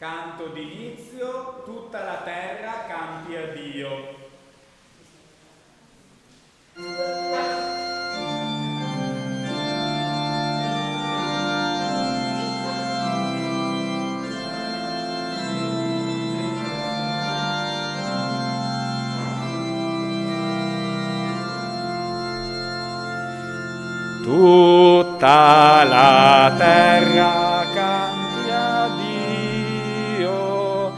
Canto d'inizio, tutta la terra campi a Dio. Tutta la terra canti a Dio,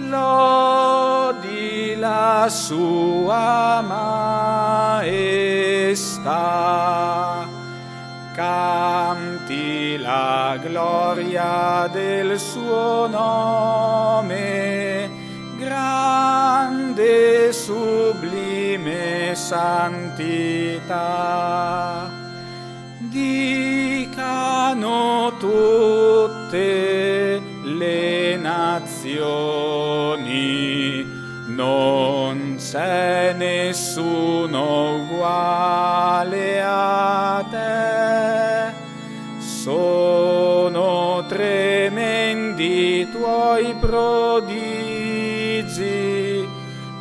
lodi la sua maestà, canti la gloria del suo nome, grande sublime santità. Dicano tutte le nazioni, non c'è nessuno uguale a te. Sono tremendi i tuoi prodigi,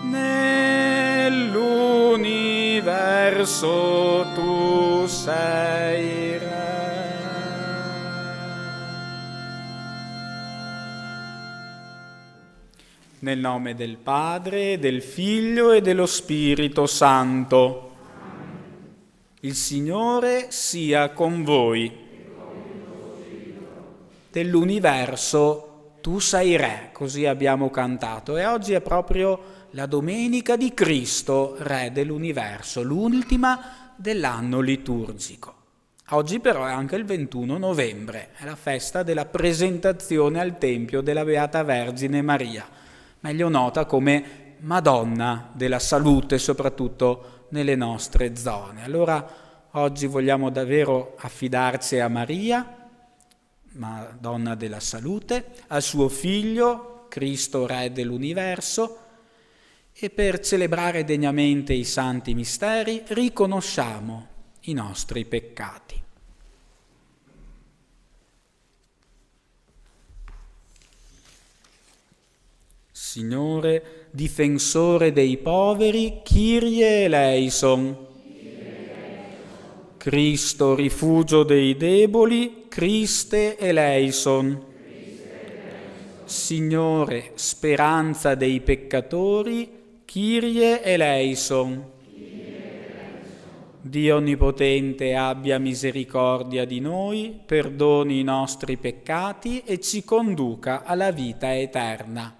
nell'universo tu sei Re. Nel nome del Padre, del Figlio e dello Spirito Santo. Il Signore sia con voi. Dell'universo tu sei Re, così abbiamo cantato. E oggi è proprio la Domenica di Cristo, Re dell'universo, l'ultima dell'anno liturgico. Oggi però è anche il 21 novembre, è la festa della presentazione al Tempio della Beata Vergine Maria, meglio nota come Madonna della Salute, soprattutto nelle nostre zone. Allora oggi vogliamo davvero affidarci a Maria, Madonna della Salute, al suo Figlio, Cristo Re dell'universo, e per celebrare degnamente i santi misteri riconosciamo i nostri peccati. Signore, difensore dei poveri, Kyrie eleison. Cristo, rifugio dei deboli, Christe eleison. Signore, speranza dei peccatori, Kyrie eleison. Dio Onnipotente abbia misericordia di noi, perdoni i nostri peccati e ci conduca alla vita eterna.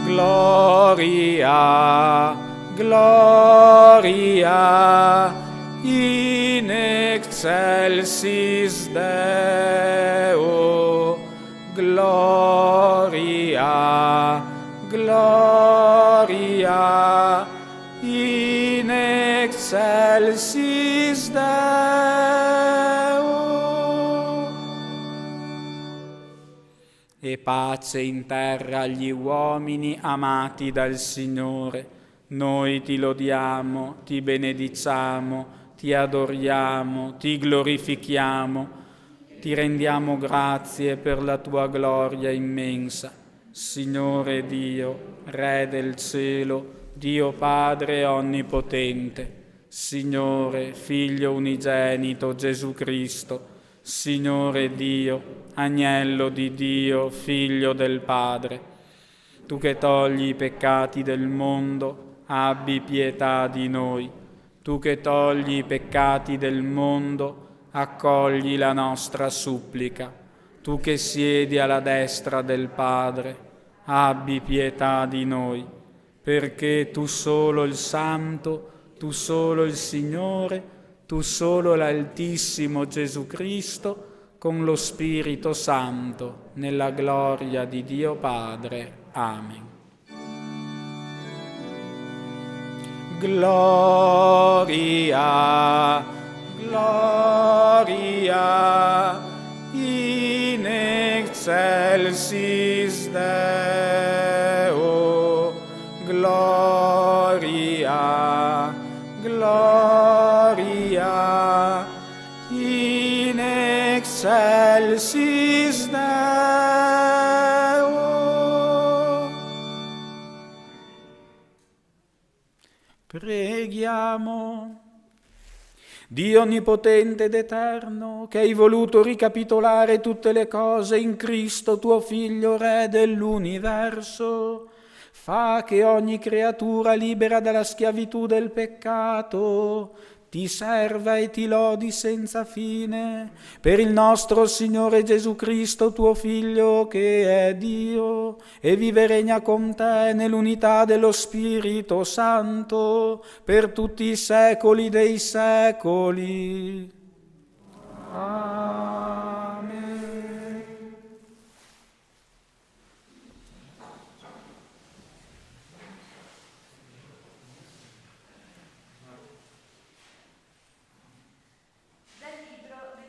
Gloria, gloria, in excelsis Deo, gloria, gloria, in excelsis Deo. E pace in terra agli uomini amati dal Signore. Noi ti lodiamo, ti benediciamo, ti adoriamo, ti glorifichiamo, ti rendiamo grazie per la tua gloria immensa. Signore Dio, Re del cielo, Dio Padre onnipotente, Signore, Figlio unigenito Gesù Cristo, Signore Dio, Agnello di Dio, Figlio del Padre, tu che togli i peccati del mondo, abbi pietà di noi. Tu che togli i peccati del mondo, accogli la nostra supplica. Tu che siedi alla destra del Padre, abbi pietà di noi, perché tu solo il Santo, tu solo il Signore, tu solo l'Altissimo Gesù Cristo, con lo Spirito Santo, nella gloria di Dio Padre. Amen. Gloria, gloria, in excelsis Deo, gloria. Gloria, gloria, in excelsis Deo. Preghiamo. Dio onnipotente ed eterno, che hai voluto ricapitolare tutte le cose in Cristo, tuo Figlio, Re dell'universo, fa che ogni creatura libera dalla schiavitù del peccato ti serva e ti lodi senza fine, per il nostro Signore Gesù Cristo, tuo Figlio, che è Dio, e vive e regna con te nell'unità dello Spirito Santo, per tutti i secoli dei secoli. Amen.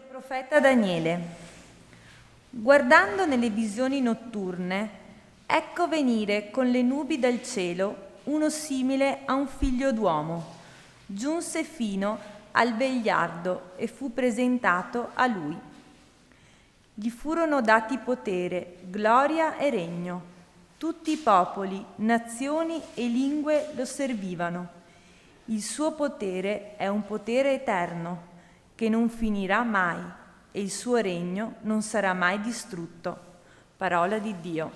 Profeta Daniele. Guardando nelle visioni notturne, ecco venire con le nubi dal cielo uno simile a un figlio d'uomo. Giunse fino al vegliardo e fu presentato a lui. Gli furono dati potere, gloria e regno. Tutti i popoli, nazioni e lingue lo servivano. Il suo potere è un potere eterno, che non finirà mai, e il suo regno non sarà mai distrutto. Parola di Dio.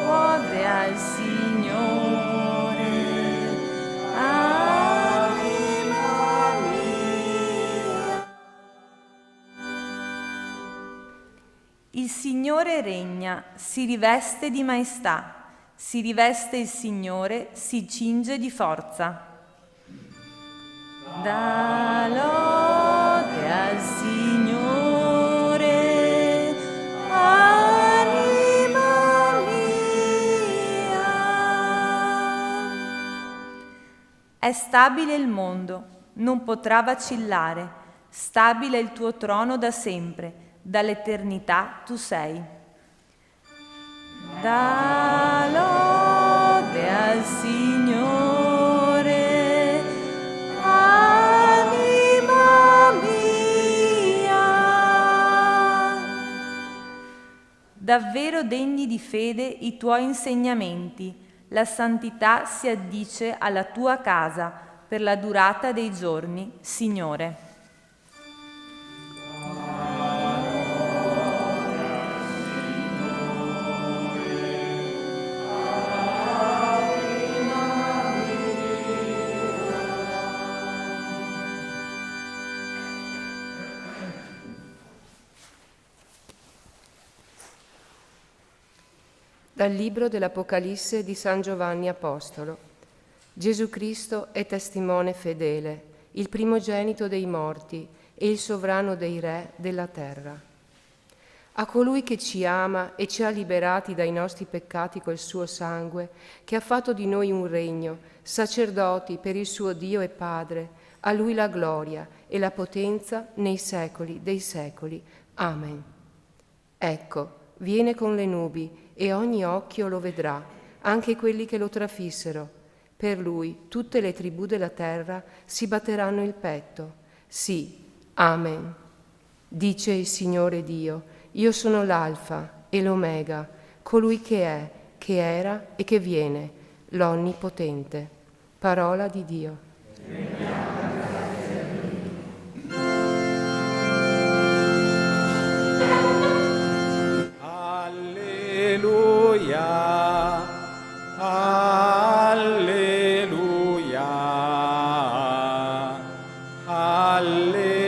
Lode al Signore, anima mia. Il Signore regna, si riveste di maestà, si riveste il Signore, si cinge di forza. Da lode al Signore, anima mia. È stabile il mondo, non potrà vacillare, stabile il tuo trono da sempre. Dall'eternità tu sei. Da lode al Signore, anima mia. Davvero degni di fede i tuoi insegnamenti, la santità si addice alla tua casa per la durata dei giorni, Signore. Dal libro dell'Apocalisse di San Giovanni Apostolo. Gesù Cristo è testimone fedele, il primogenito dei morti e il sovrano dei re della terra. A colui che ci ama e ci ha liberati dai nostri peccati col suo sangue, che ha fatto di noi un regno, sacerdoti per il suo Dio e Padre, a lui la gloria e la potenza nei secoli dei secoli. Amen. Ecco, viene con le nubi e ogni occhio lo vedrà, anche quelli che lo trafissero. Per lui tutte le tribù della terra si batteranno il petto. Sì, amen. Dice il Signore Dio, io sono l'Alfa e l'Omega, colui che è, che era e che viene, l'Onnipotente. Parola di Dio. Alleluia, alleluia, alleluia.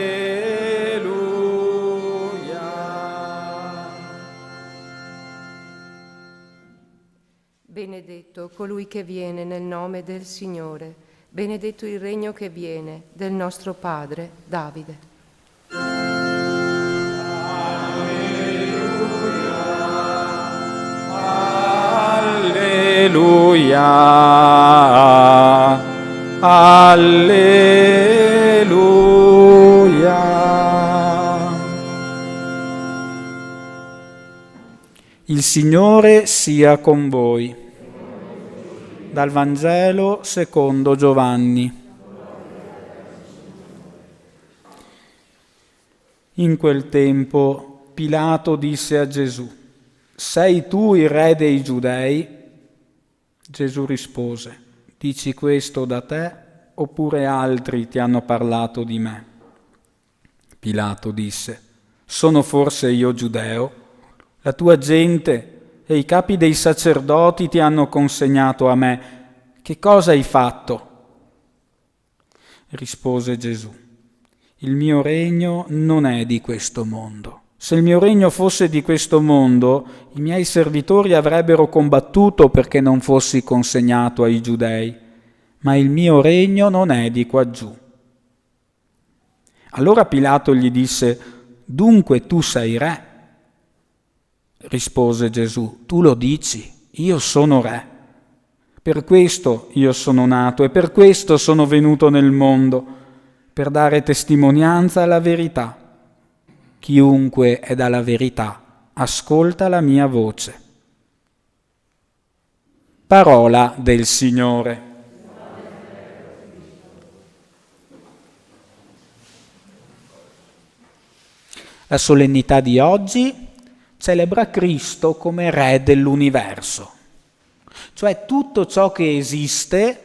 Benedetto colui che viene nel nome del Signore, benedetto il regno che viene del nostro Padre Davide. Alleluia, alleluia. Signore sia con voi. Dal Vangelo secondo Giovanni. In quel tempo Pilato disse a Gesù: «Sei tu il re dei Giudei?» Gesù rispose: «Dici questo da te, oppure altri ti hanno parlato di me?» Pilato disse: «Sono forse io giudeo? La tua gente e i capi dei sacerdoti ti hanno consegnato a me. Che cosa hai fatto?» Rispose Gesù: «Il mio regno non è di questo mondo. Se il mio regno fosse di questo mondo, i miei servitori avrebbero combattuto perché non fossi consegnato ai giudei, ma il mio regno non è di quaggiù». Allora Pilato gli disse: «Dunque tu sei re?» Rispose Gesù: «Tu lo dici, io sono re. Per questo io sono nato e per questo sono venuto nel mondo, per dare testimonianza alla verità. Chiunque è dalla verità ascolta la mia voce». Parola del Signore. La solennità di oggi celebra Cristo come Re dell'universo, cioè tutto ciò che esiste,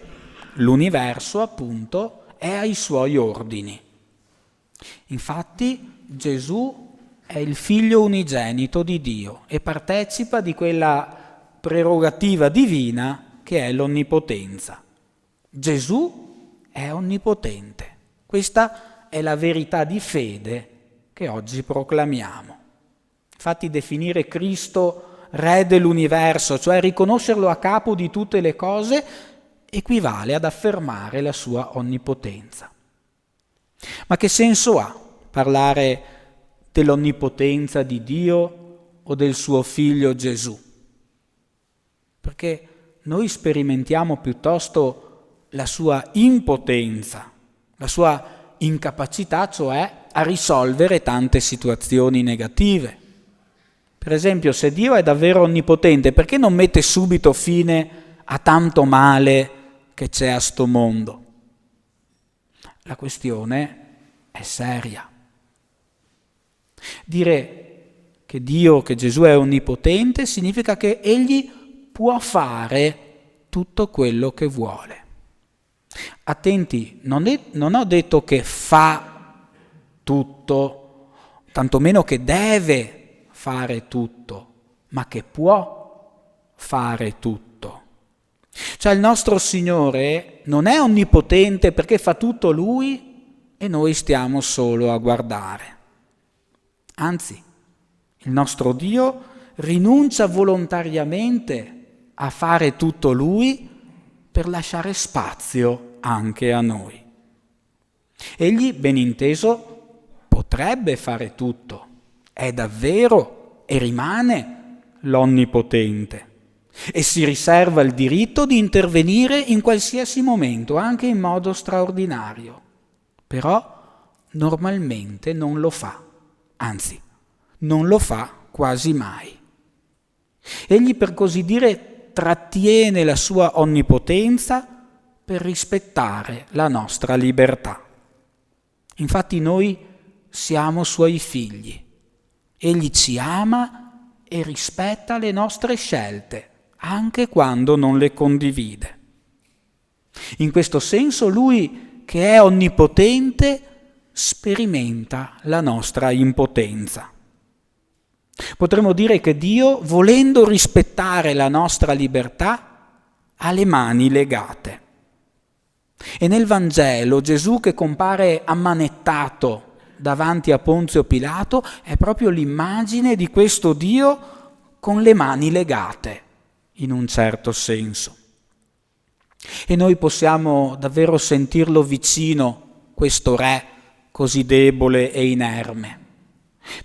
l'universo appunto, è ai suoi ordini. Infatti Gesù è il figlio unigenito di Dio e partecipa di quella prerogativa divina che è l'onnipotenza. Gesù è onnipotente. Questa è la verità di fede che oggi proclamiamo. Infatti definire Cristo Re dell'universo, cioè riconoscerlo a capo di tutte le cose, equivale ad affermare la sua onnipotenza. Ma che senso ha parlare dell'onnipotenza di Dio o del suo figlio Gesù? Perché noi sperimentiamo piuttosto la sua impotenza, la sua incapacità, cioè a risolvere tante situazioni negative. Per esempio, se Dio è davvero onnipotente, perché non mette subito fine a tanto male che c'è a sto mondo? La questione è seria. Dire che Dio, che Gesù è onnipotente, significa che Egli può fare tutto quello che vuole. Attenti, non ho detto che fa tutto, tantomeno che deve fare tutto, ma che può fare tutto. Cioè il nostro Signore non è onnipotente perché fa tutto Lui e noi stiamo solo a guardare. Anzi, il nostro Dio rinuncia volontariamente a fare tutto Lui per lasciare spazio anche a noi. Egli, ben inteso, potrebbe fare tutto, è davvero e rimane l'onnipotente e si riserva il diritto di intervenire in qualsiasi momento, anche in modo straordinario. Però normalmente non lo fa, anzi, non lo fa quasi mai. Egli, per così dire, trattiene la sua onnipotenza per rispettare la nostra libertà. Infatti noi siamo suoi figli. Egli ci ama e rispetta le nostre scelte, anche quando non le condivide. In questo senso Lui, che è onnipotente, sperimenta la nostra impotenza. Potremmo dire che Dio, volendo rispettare la nostra libertà, ha le mani legate. E nel Vangelo Gesù, che compare ammanettato davanti a Ponzio Pilato, è proprio l'immagine di questo Dio con le mani legate, in un certo senso. E noi possiamo davvero sentirlo vicino, questo Re così debole e inerme,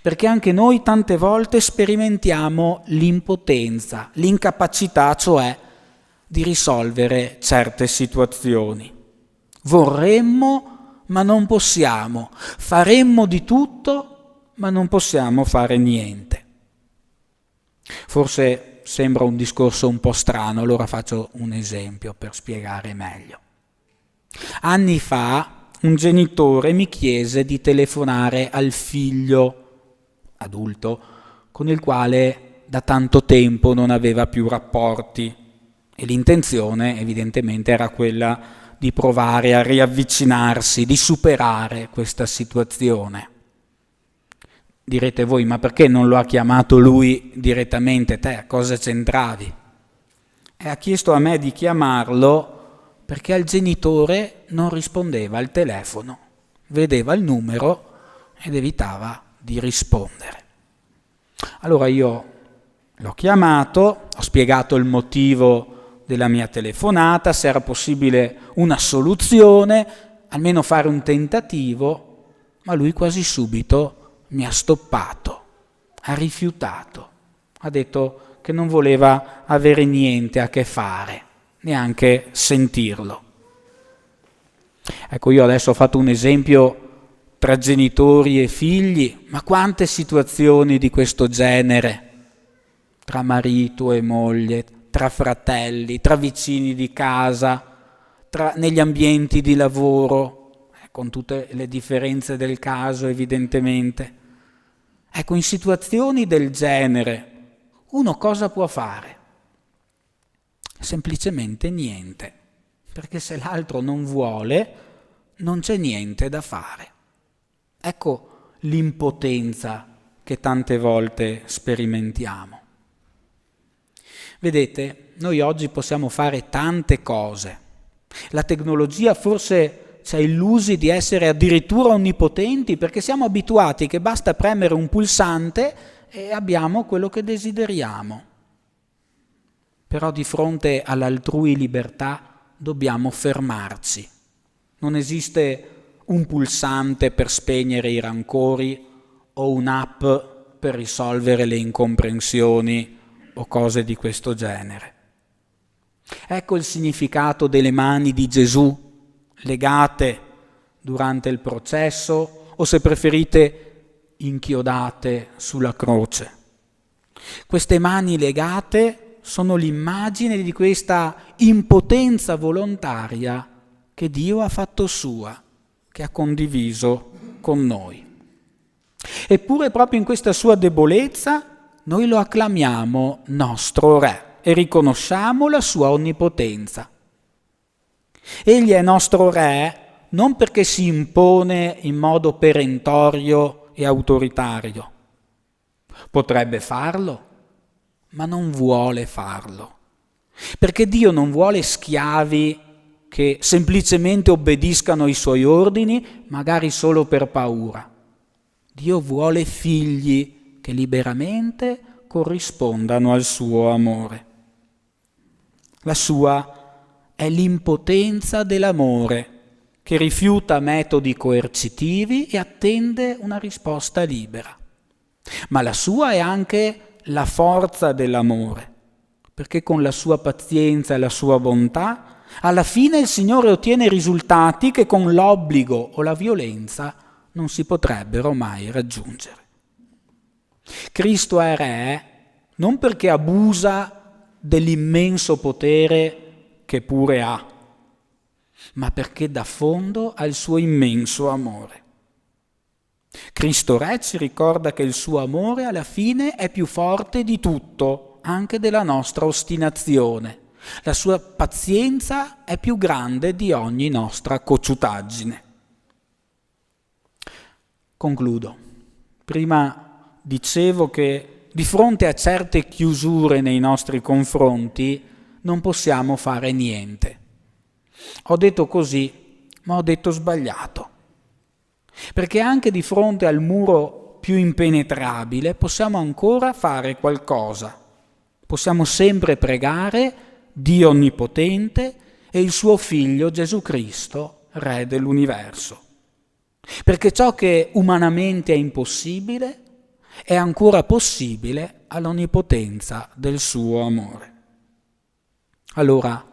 perché anche noi tante volte sperimentiamo l'impotenza, l'incapacità, cioè, di risolvere certe situazioni. Vorremmo, ma non possiamo. Faremmo di tutto, ma non possiamo fare niente. Forse sembra un discorso un po' strano, allora faccio un esempio per spiegare meglio. Anni fa un genitore mi chiese di telefonare al figlio adulto con il quale da tanto tempo non aveva più rapporti e l'intenzione evidentemente era quella di provare a riavvicinarsi, di superare questa situazione. Direte voi, ma perché non lo ha chiamato lui direttamente? Te a cosa c'entravi? E ha chiesto a me di chiamarlo perché al genitore non rispondeva al telefono, vedeva il numero ed evitava di rispondere. Allora io l'ho chiamato, ho spiegato il motivo della mia telefonata, se era possibile una soluzione, almeno fare un tentativo, ma lui quasi subito mi ha stoppato, ha rifiutato, ha detto che non voleva avere niente a che fare, neanche sentirlo. Ecco, io adesso ho fatto un esempio tra genitori e figli, ma quante situazioni di questo genere, tra marito e moglie, tra fratelli, tra vicini di casa, negli ambienti di lavoro, con tutte le differenze del caso evidentemente. Ecco, in situazioni del genere, uno cosa può fare? Semplicemente niente, perché se l'altro non vuole, non c'è niente da fare. Ecco l'impotenza che tante volte sperimentiamo. Vedete, noi oggi possiamo fare tante cose. La tecnologia forse ci ha illusi di essere addirittura onnipotenti perché siamo abituati che basta premere un pulsante e abbiamo quello che desideriamo. Però di fronte all'altrui libertà dobbiamo fermarci. Non esiste un pulsante per spegnere i rancori o un'app per risolvere le incomprensioni o cose di questo genere. Ecco il significato delle mani di Gesù legate durante il processo o, se preferite, inchiodate sulla croce. Queste mani legate sono l'immagine di questa impotenza volontaria che Dio ha fatto sua, che ha condiviso con noi. Eppure proprio in questa sua debolezza noi lo acclamiamo nostro Re e riconosciamo la sua onnipotenza. Egli è nostro Re non perché si impone in modo perentorio e autoritario. Potrebbe farlo, ma non vuole farlo. Perché Dio non vuole schiavi che semplicemente obbediscano ai suoi ordini, magari solo per paura. Dio vuole figli che liberamente corrispondano al suo amore. La sua è l'impotenza dell'amore che rifiuta metodi coercitivi e attende una risposta libera. Ma la sua è anche la forza dell'amore, perché con la sua pazienza e la sua bontà alla fine il Signore ottiene risultati che con l'obbligo o la violenza non si potrebbero mai raggiungere. Cristo è Re non perché abusa dell'immenso potere che pure ha, ma perché dà fondo al suo immenso amore. Cristo Re ci ricorda che il suo amore alla fine è più forte di tutto, anche della nostra ostinazione. La sua pazienza è più grande di ogni nostra cocciutaggine. Concludo. Prima dicevo che di fronte a certe chiusure nei nostri confronti non possiamo fare niente. Ho detto così, ma ho detto sbagliato. Perché anche di fronte al muro più impenetrabile possiamo ancora fare qualcosa. Possiamo sempre pregare Dio Onnipotente e il suo Figlio Gesù Cristo, Re dell'universo. Perché ciò che umanamente è impossibile è ancora possibile all'onnipotenza del suo amore. Allora,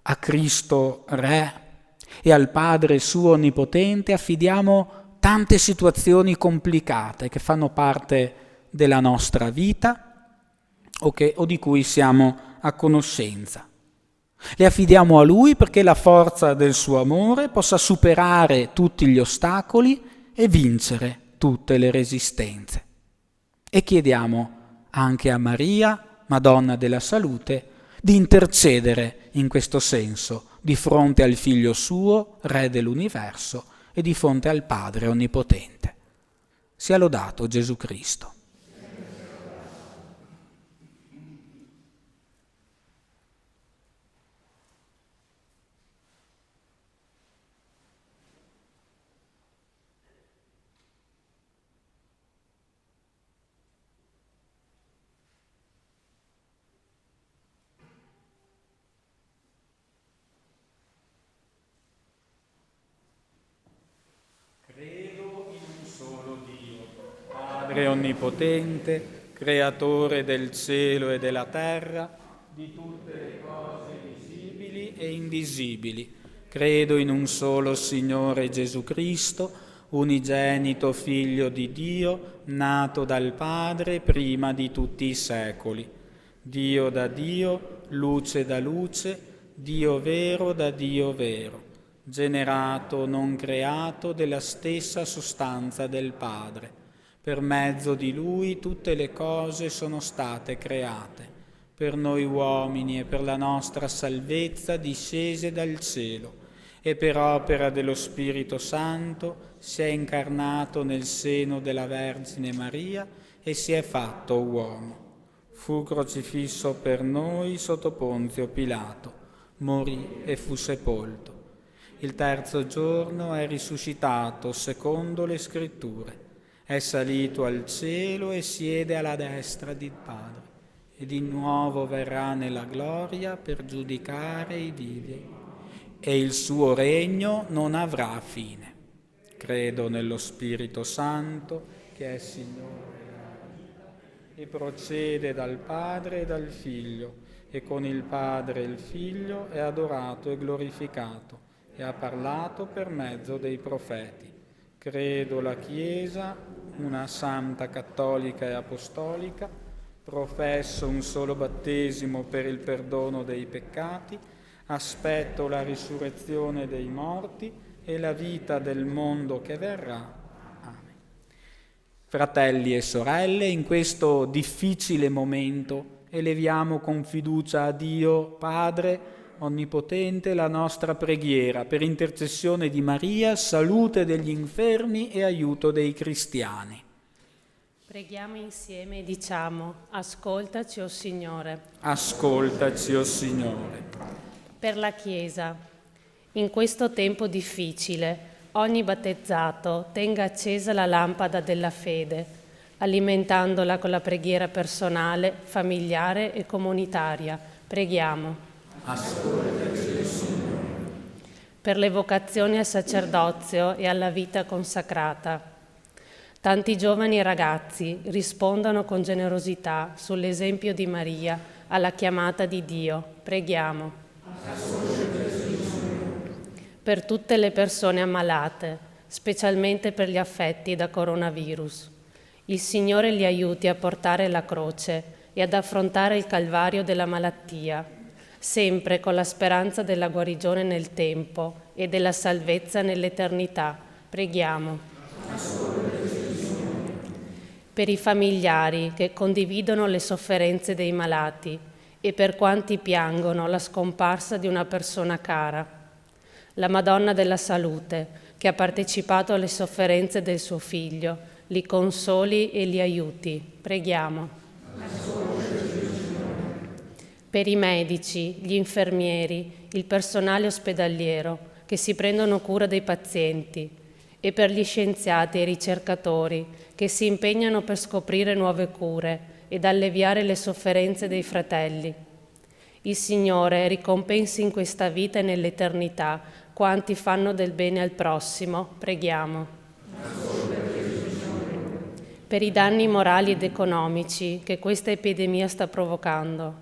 a Cristo Re e al Padre suo Onnipotente affidiamo tante situazioni complicate che fanno parte della nostra vita o di cui siamo a conoscenza. Le affidiamo a Lui perché la forza del suo amore possa superare tutti gli ostacoli e vincere tutte le resistenze. E chiediamo anche a Maria, Madonna della Salute, di intercedere in questo senso di fronte al Figlio suo, Re dell'universo, e di fronte al Padre Onnipotente. Sia lodato Gesù Cristo. Padre Onnipotente, Creatore del cielo e della terra, di tutte le cose visibili e invisibili. Credo in un solo Signore Gesù Cristo, unigenito Figlio di Dio, nato dal Padre prima di tutti i secoli. Dio da Dio, luce da luce, Dio vero da Dio vero, generato, non creato, della stessa sostanza del Padre. Per mezzo di Lui tutte le cose sono state create. Per noi uomini e per la nostra salvezza discese dal cielo, e per opera dello Spirito Santo si è incarnato nel seno della Vergine Maria e si è fatto uomo. Fu crocifisso per noi sotto Ponzio Pilato, morì e fu sepolto. Il terzo giorno è risuscitato secondo le Scritture. È salito al cielo e siede alla destra del Padre, e di nuovo verrà nella gloria per giudicare i vivi, e il suo regno non avrà fine. Credo nello Spirito Santo, che è Signore della vita, e procede dal Padre e dal Figlio, e con il Padre e il Figlio è adorato e glorificato, e ha parlato per mezzo dei profeti. Credo la Chiesa, una santa cattolica e apostolica, professo un solo battesimo per il perdono dei peccati, aspetto la risurrezione dei morti e la vita del mondo che verrà. Amen. Fratelli e sorelle, in questo difficile momento eleviamo con fiducia a Dio Padre Onnipotente la nostra preghiera per intercessione di Maria, salute degli infermi e aiuto dei cristiani. Preghiamo insieme e diciamo: ascoltaci, o Signore. Ascoltaci, o Signore. Per la Chiesa, in questo tempo difficile, ogni battezzato tenga accesa la lampada della fede, alimentandola con la preghiera personale, familiare e comunitaria. Preghiamo. Ascoltaci, Signore. Per le vocazioni al sacerdozio e alla vita consacrata. Tanti giovani e ragazzi rispondono con generosità sull'esempio di Maria alla chiamata di Dio. Preghiamo. Ascoltaci, Signore. Per tutte le persone ammalate, specialmente per gli affetti da coronavirus. Il Signore li aiuti a portare la croce e ad affrontare il calvario della malattia, sempre con la speranza della guarigione nel tempo e della salvezza nell'eternità. Preghiamo. Per i familiari che condividono le sofferenze dei malati e per quanti piangono la scomparsa di una persona cara. La Madonna della Salute, che ha partecipato alle sofferenze del suo figlio, li consoli e li aiuti. Preghiamo. Per i medici, gli infermieri, il personale ospedaliero che si prendono cura dei pazienti e per gli scienziati e i ricercatori che si impegnano per scoprire nuove cure ed alleviare le sofferenze dei fratelli. Il Signore ricompensi in questa vita e nell'eternità quanti fanno del bene al prossimo. Preghiamo. Per i danni morali ed economici che questa epidemia sta provocando,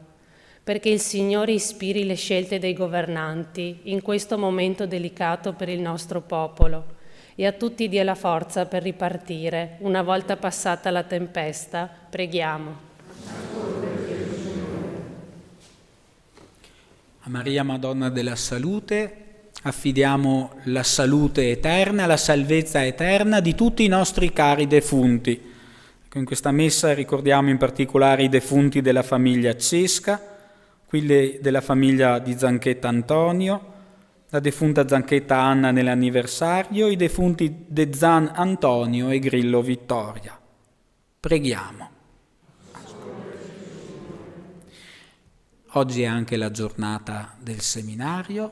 perché il Signore ispiri le scelte dei governanti in questo momento delicato per il nostro popolo e a tutti dia la forza per ripartire una volta passata la tempesta. Preghiamo. Maria Madonna della Salute affidiamo la salute eterna, la salvezza eterna di tutti i nostri cari defunti. In questa messa ricordiamo in particolare i defunti della famiglia Cesca, quelli della famiglia di Zanchetta Antonio, la defunta Zanchetta Anna nell'anniversario, i defunti De Zan Antonio e Grillo Vittoria. Preghiamo. Oggi è anche la giornata del seminario.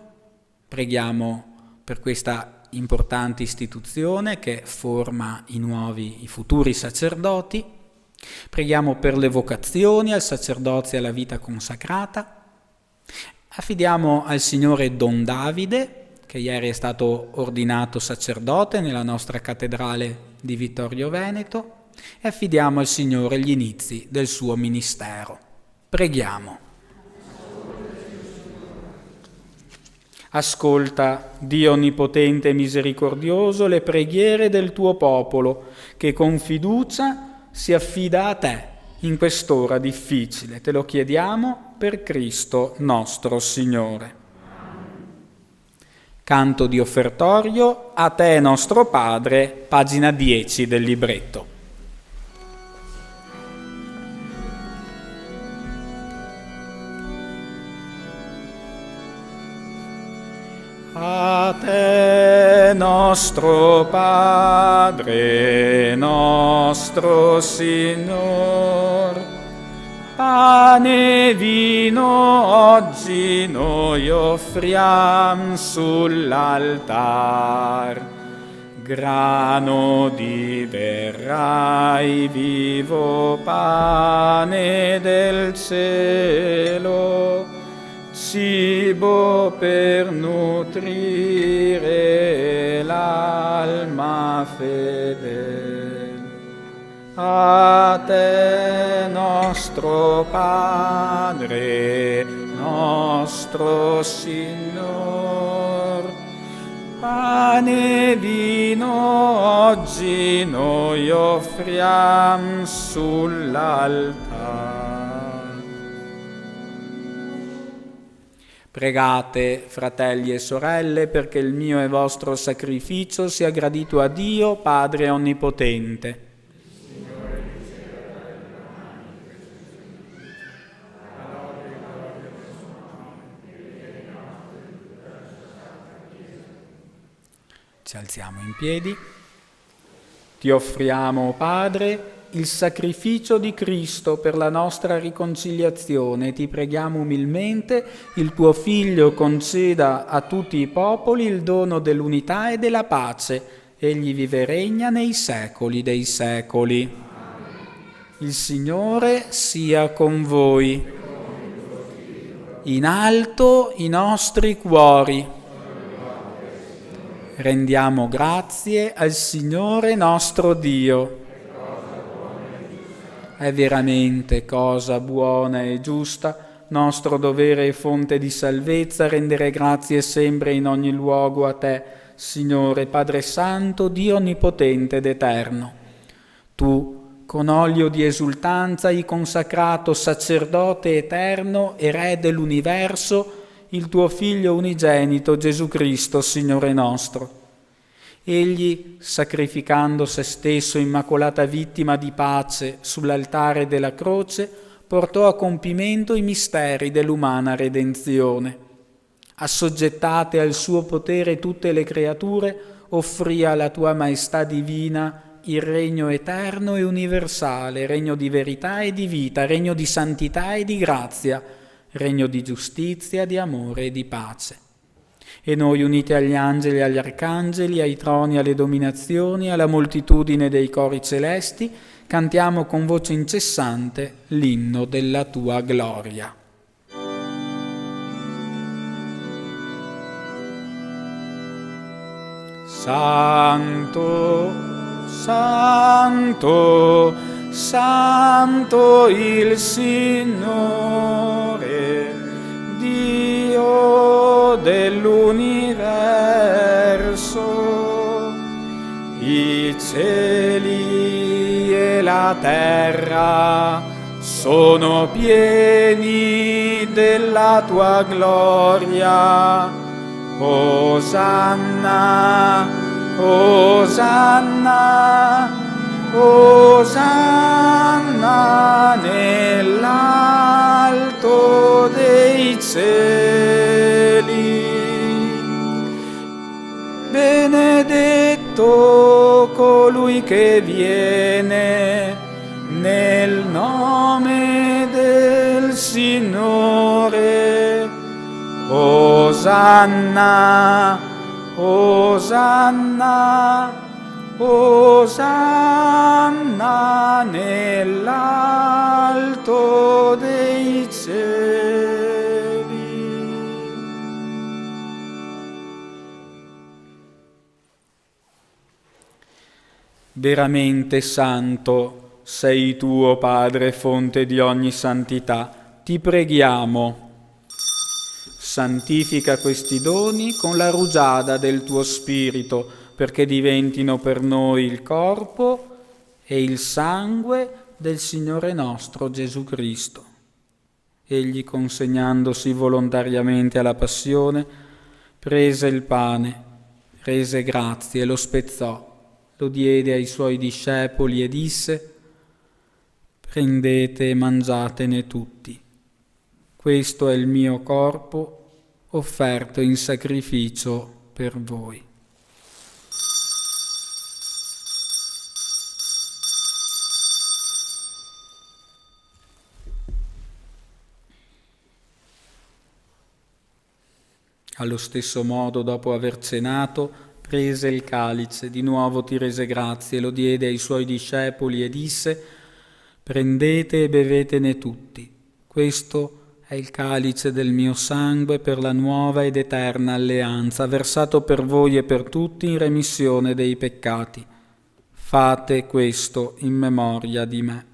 Preghiamo per questa importante istituzione che forma i futuri sacerdoti. Preghiamo per le vocazioni al sacerdozio e alla vita consacrata. Affidiamo al Signore Don Davide, che ieri è stato ordinato sacerdote nella nostra cattedrale di Vittorio Veneto, e affidiamo al Signore gli inizi del suo ministero. Preghiamo. Ascolta, Dio onnipotente e misericordioso, le preghiere del tuo popolo, che con fiducia si affida a te in quest'ora difficile. Te lo chiediamo per Cristo nostro Signore. Canto di offertorio, a te nostro Padre, pagina 10 del libretto. A te nostro Padre, nostro Signor, pane e vino oggi noi offriamo sull'altar. Grano diverrai, vivo pane del cielo, cibo per nutrire l'alma fedele. A te nostro Padre, nostro Signor, pane e vino oggi noi offriamo sull'altar. Pregate, fratelli e sorelle, perché il mio e vostro sacrificio sia gradito a Dio, Padre Onnipotente. Ci alziamo in piedi. Ti offriamo, Padre, il sacrificio di Cristo per la nostra riconciliazione. Ti preghiamo umilmente, il tuo Figlio conceda a tutti i popoli il dono dell'unità e della pace. Egli vive e regna nei secoli dei secoli. Il Signore sia con voi. In alto i nostri cuori. Rendiamo grazie al Signore nostro Dio. È veramente cosa buona e giusta, nostro dovere e fonte di salvezza, rendere grazie sempre in ogni luogo a te, Signore, Padre Santo, Dio Onnipotente ed Eterno. Tu, con olio di esultanza, hai consacrato sacerdote eterno e Re dell'universo, il tuo Figlio unigenito, Gesù Cristo, Signore nostro. Egli, sacrificando se stesso immacolata vittima di pace sull'altare della croce, portò a compimento i misteri dell'umana redenzione. Assoggettate al suo potere tutte le creature, offrì alla tua maestà divina il regno eterno e universale, regno di verità e di vita, regno di santità e di grazia, regno di giustizia, di amore e di pace. E noi, uniti agli angeli, agli arcangeli, ai troni, alle dominazioni, alla moltitudine dei cori celesti, cantiamo con voce incessante l'inno della tua gloria. Santo, Santo, Santo il Signore, Dio dell'universo. I cieli e la terra sono pieni della tua gloria. Osanna, Osanna, Osanna nell'alto dei cieli. Benedetto colui che viene nel nome del Signore. Osanna, Osanna, Osanna nell'alto dei cieli. Veramente santo sei tu, o Padre, fonte di ogni santità. Ti preghiamo. Santifica questi doni con la rugiada del tuo Spirito, perché diventino per noi il corpo e il sangue del Signore nostro Gesù Cristo. Egli, consegnandosi volontariamente alla passione, prese il pane, rese grazie, lo spezzò, lo diede ai suoi discepoli e disse: prendete e mangiatene tutti. Questo è il mio corpo offerto in sacrificio per voi. Allo stesso modo, dopo aver cenato, prese il calice, di nuovo ti rese grazie, lo diede ai suoi discepoli e disse: prendete e bevetene tutti. Questo è il calice del mio sangue per la nuova ed eterna alleanza, versato per voi e per tutti in remissione dei peccati. Fate questo in memoria di me.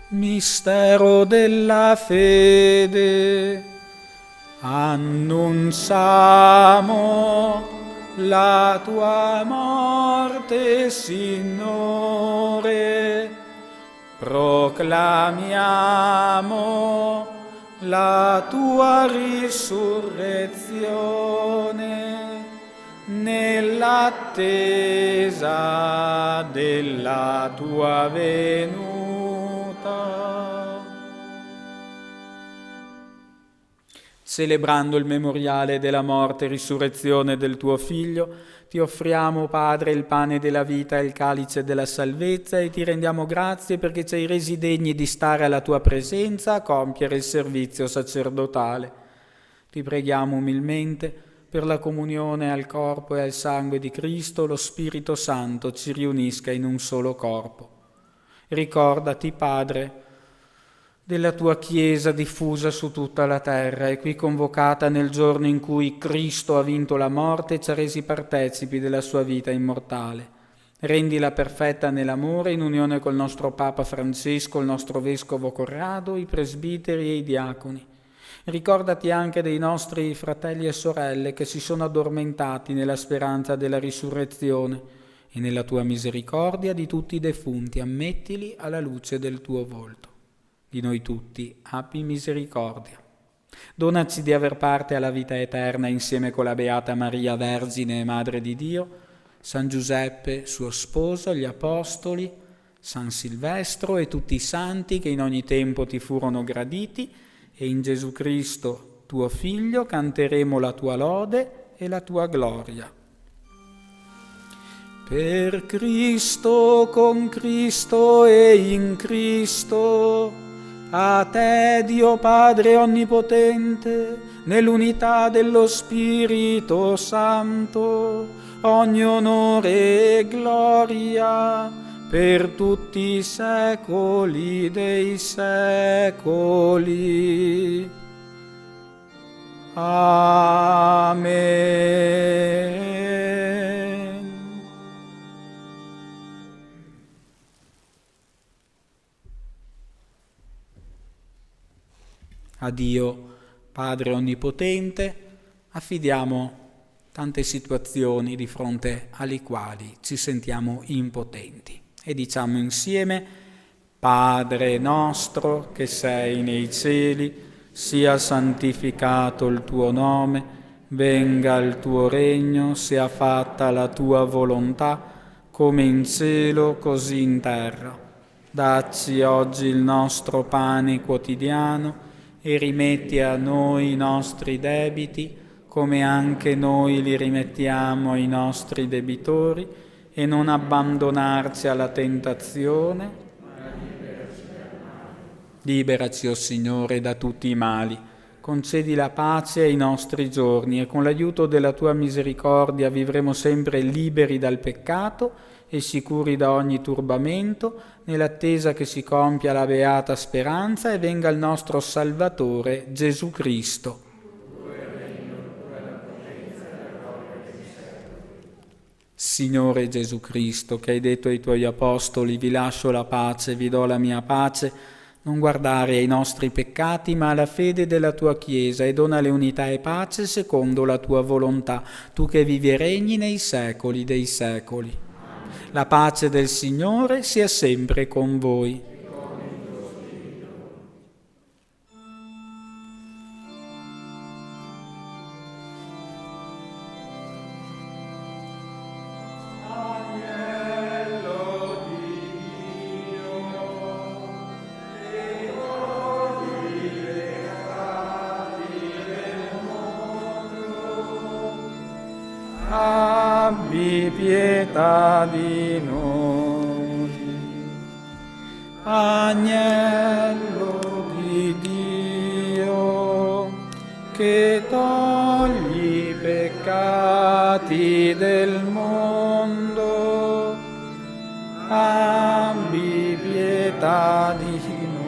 Mistero della fede. Annunciamo la tua morte, Signore. Proclamiamo la tua risurrezione nell'attesa della tua venuta. Celebrando il memoriale della morte e risurrezione del tuo Figlio, ti offriamo, Padre, il pane della vita e il calice della salvezza e ti rendiamo grazie perché ci hai resi degni di stare alla tua presenza a compiere il servizio sacerdotale. Ti preghiamo umilmente per la comunione al corpo e al sangue di Cristo, lo Spirito Santo ci riunisca in un solo corpo. Ricordati, Padre, della tua Chiesa diffusa su tutta la terra e qui convocata nel giorno in cui Cristo ha vinto la morte e ci ha resi partecipi della sua vita immortale. Rendila perfetta nell'amore in unione col nostro Papa Francesco, il nostro Vescovo Corrado, i presbiteri e i diaconi. Ricordati anche dei nostri fratelli e sorelle che si sono addormentati nella speranza della risurrezione e nella tua misericordia di tutti i defunti, ammettili alla luce del tuo volto. Di noi tutti abbi misericordia. Donaci di aver parte alla vita eterna insieme con la Beata Maria, Vergine e Madre di Dio, San Giuseppe, suo sposo, gli Apostoli, San Silvestro e tutti i santi che in ogni tempo ti furono graditi, e in Gesù Cristo, tuo Figlio, canteremo la tua lode e la tua gloria. Per Cristo, con Cristo e in Cristo, a te, Dio Padre Onnipotente, nell'unità dello Spirito Santo, ogni onore e gloria per tutti i secoli dei secoli. Amen. A Dio, Padre Onnipotente, affidiamo tante situazioni di fronte alle quali ci sentiamo impotenti. E diciamo insieme: Padre nostro che sei nei cieli, sia santificato il tuo nome, venga il tuo regno, sia fatta la tua volontà, come in cielo così in terra. Dacci oggi il nostro pane quotidiano e rimetti a noi i nostri debiti, come anche noi li rimettiamo ai nostri debitori, e non abbandonarci alla tentazione. Liberaci, o Signore, da tutti i mali. Concedi la pace ai nostri giorni e con l'aiuto della tua misericordia vivremo sempre liberi dal peccato e sicuri da ogni turbamento, nell'attesa che si compia la beata speranza e venga il nostro Salvatore Gesù Cristo. Signore Gesù Cristo, che hai detto ai tuoi apostoli: vi lascio la pace, vi do la mia pace, non guardare ai nostri peccati ma alla fede della tua Chiesa, e donale unità e pace secondo la tua volontà, tu che vivi e regni nei secoli dei secoli. La pace del Signore sia sempre con voi. Abbi pietà di noi. Agnello di Dio, che togli i peccati del mondo, abbi pietà di noi.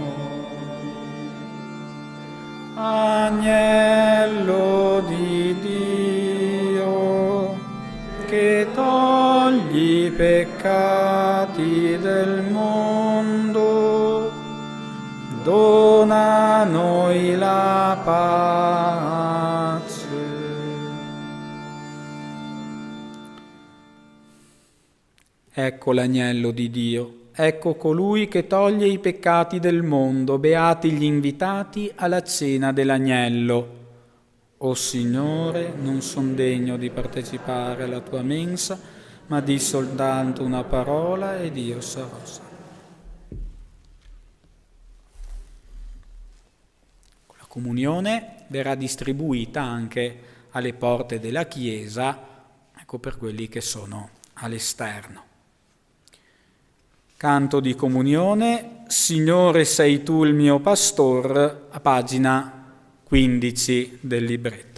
Agnello di Dio, che togli i peccati del mondo, dona a noi la pace. Ecco l'agnello di Dio, ecco colui che toglie i peccati del mondo, beati gli invitati alla cena dell'agnello. O Signore, non son degno di partecipare alla tua mensa, ma di soltanto una parola ed io sarò salvo. La comunione verrà distribuita anche alle porte della Chiesa, ecco, per quelli che sono all'esterno. Canto di comunione: Signore sei tu il mio pastor, a pagina 15 del libretto.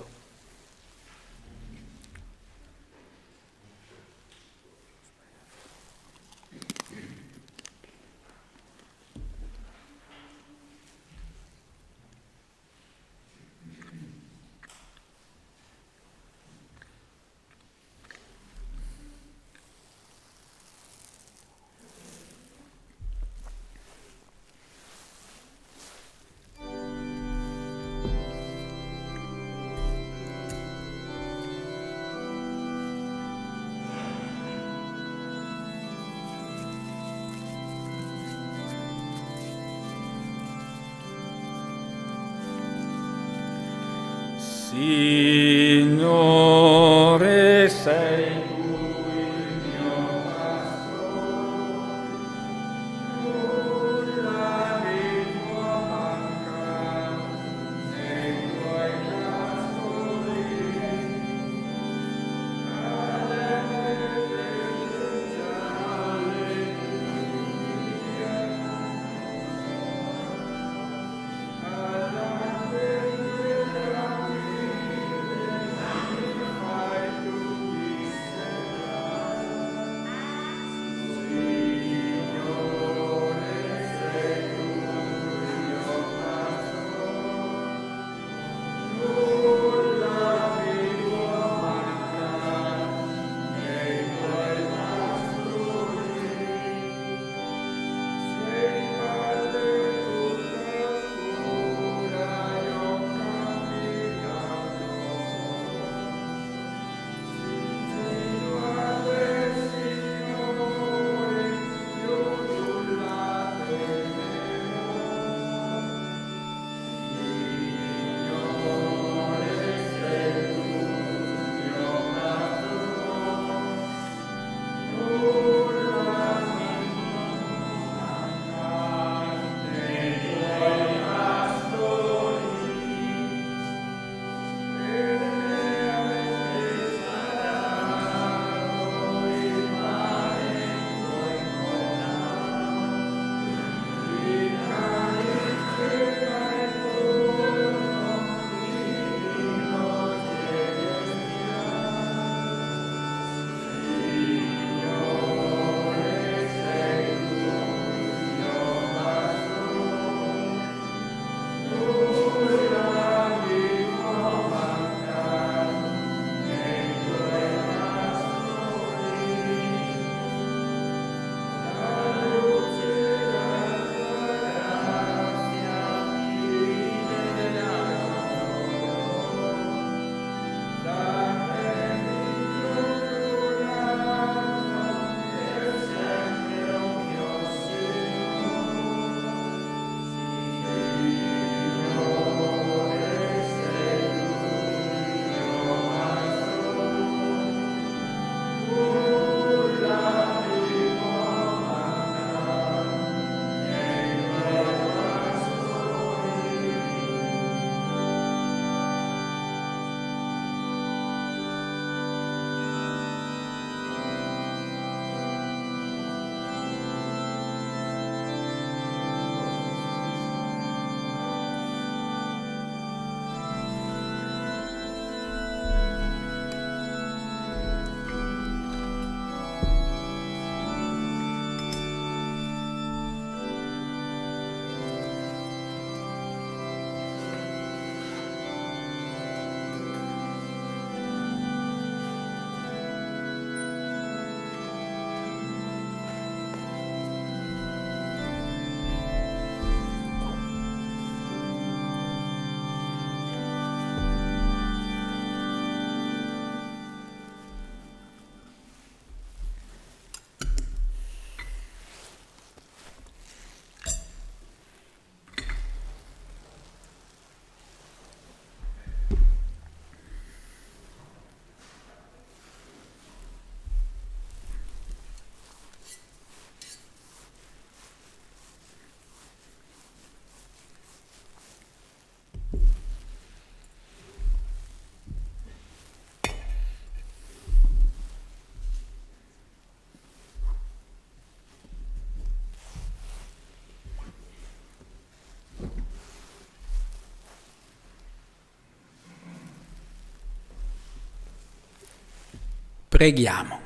Signore sei tu il mio pastor, nulla mi può mancare, nei tuoi pastori, alle vele gialle, alla Preghiamo.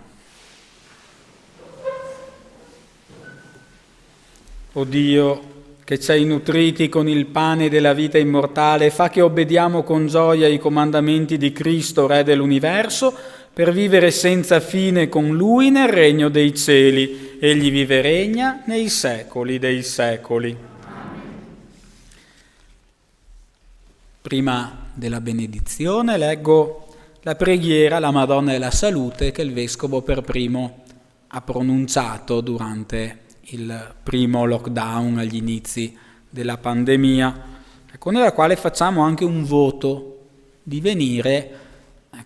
O Dio, che ci hai nutriti con il pane della vita immortale, fa che obbediamo con gioia ai comandamenti di Cristo, Re dell'universo, per vivere senza fine con Lui nel regno dei cieli. Egli vive e regna nei secoli dei secoli. Prima della benedizione leggo la preghiera alla Madonna della Salute che il Vescovo per primo ha pronunciato durante il primo lockdown agli inizi della pandemia, con la quale facciamo anche un voto di venire,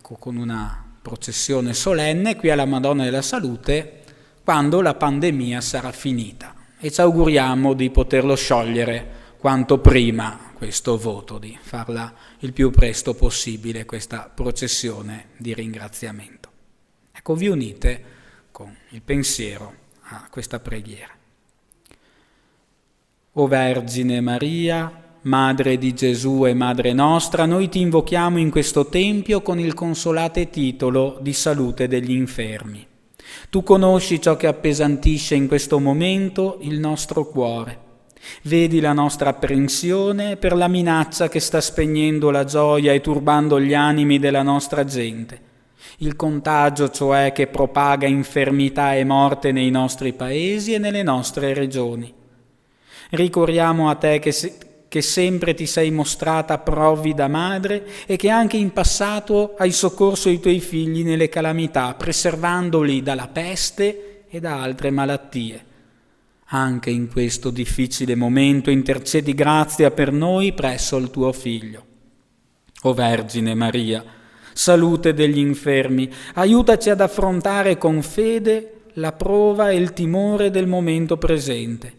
con una processione solenne qui alla Madonna della Salute quando la pandemia sarà finita, e ci auguriamo di poterlo sciogliere quanto prima questo voto, di farla il più presto possibile questa processione di ringraziamento. Ecco, vi unite con il pensiero a questa preghiera. O Vergine Maria, Madre di Gesù e Madre nostra, noi ti invochiamo in questo Tempio con il consolate titolo di salute degli infermi. Tu conosci ciò che appesantisce in questo momento il nostro cuore. Vedi la nostra apprensione per la minaccia che sta spegnendo la gioia e turbando gli animi della nostra gente. Il contagio, cioè, che propaga infermità e morte nei nostri paesi e nelle nostre regioni. Ricorriamo a te che sempre ti sei mostrata provvida madre e che anche in passato hai soccorso i tuoi figli nelle calamità, preservandoli dalla peste e da altre malattie. Anche in questo difficile momento intercedi grazia per noi presso il tuo Figlio. O Vergine Maria, salute degli infermi, aiutaci ad affrontare con fede la prova e il timore del momento presente.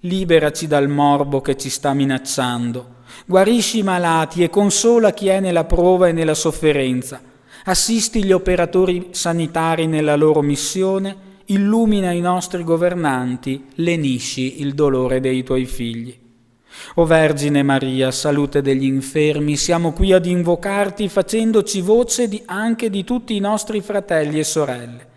Liberaci dal morbo che ci sta minacciando, guarisci i malati e consola chi è nella prova e nella sofferenza. Assisti gli operatori sanitari nella loro missione, illumina i nostri governanti, lenisci il dolore dei tuoi figli. O Vergine Maria, salute degli infermi, siamo qui ad invocarti facendoci voce anche di tutti i nostri fratelli e sorelle.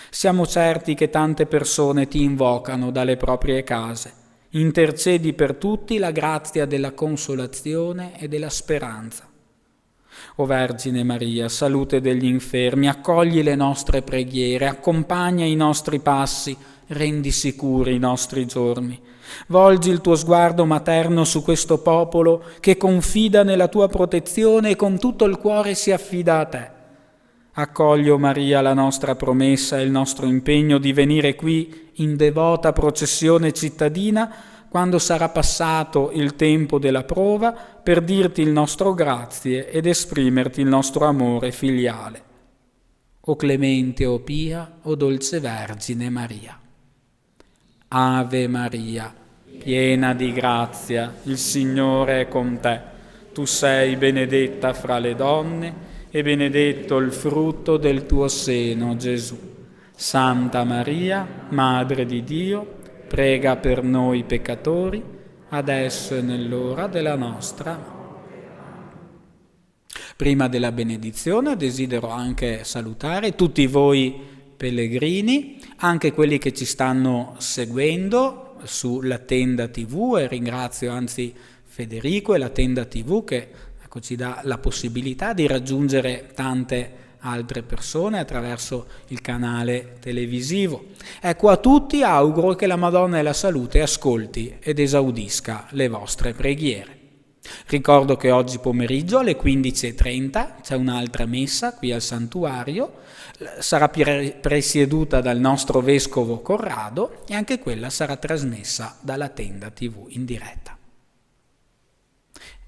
Siamo certi che tante persone ti invocano dalle proprie case. Intercedi per tutti la grazia della consolazione e della speranza. O Vergine Maria, salute degli infermi, accogli le nostre preghiere, accompagna i nostri passi, rendi sicuri i nostri giorni. Volgi il tuo sguardo materno su questo popolo che confida nella tua protezione e con tutto il cuore si affida a te. Accogli, o Maria, la nostra promessa e il nostro impegno di venire qui in devota processione cittadina quando sarà passato il tempo della prova, per dirti il nostro grazie ed esprimerti il nostro amore filiale. O clemente, o pia, o dolce Vergine Maria. Ave Maria, piena di grazia, il Signore è con te. Tu sei benedetta fra le donne e benedetto il frutto del tuo seno, Gesù. Santa Maria, Madre di Dio, prega per noi peccatori, adesso e nell'ora della nostra morte. Prima della benedizione desidero anche salutare tutti voi pellegrini, anche quelli che ci stanno seguendo sulla Tenda TV, e ringrazio anzi Federico e la Tenda TV che ci dà la possibilità di raggiungere tante altre persone attraverso il canale televisivo. Ecco, a tutti auguro che la Madonna della Salute ascolti ed esaudisca le vostre preghiere. Ricordo che oggi pomeriggio alle 15:30 c'è un'altra messa qui al santuario, sarà presieduta dal nostro Vescovo Corrado e anche quella sarà trasmessa dalla Tenda TV in diretta.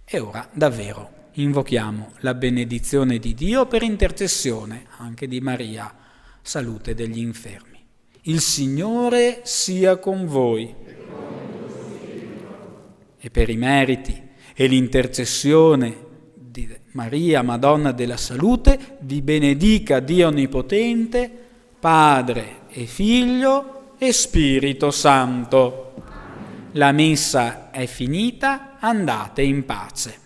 E ora davvero invochiamo la benedizione di Dio per intercessione anche di Maria, salute degli infermi. Il Signore sia con voi. E per i meriti e l'intercessione di Maria, Madonna della Salute, vi benedica Dio Onnipotente, Padre e Figlio e Spirito Santo. La messa è finita, andate in pace.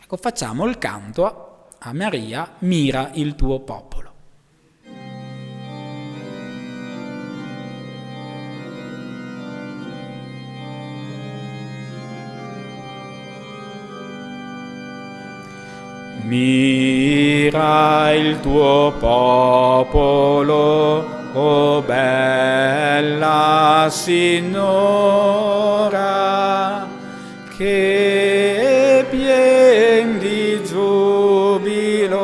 Ecco, facciamo il canto a Maria, mira il tuo popolo. Mira il tuo popolo, o bella Signora, che pien di giubilo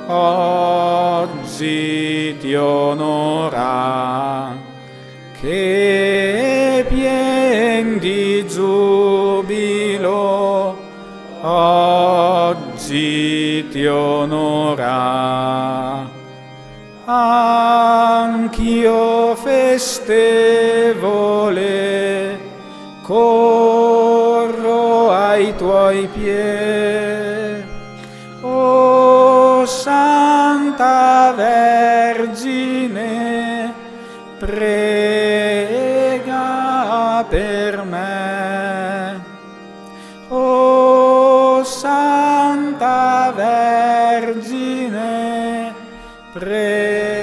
oggi ti onora, che pien di giubilo oggi ti onora. Anch'io festevole corro ai tuoi piedi, o Santa Vergine, prega per me. O Santa Vergine, prega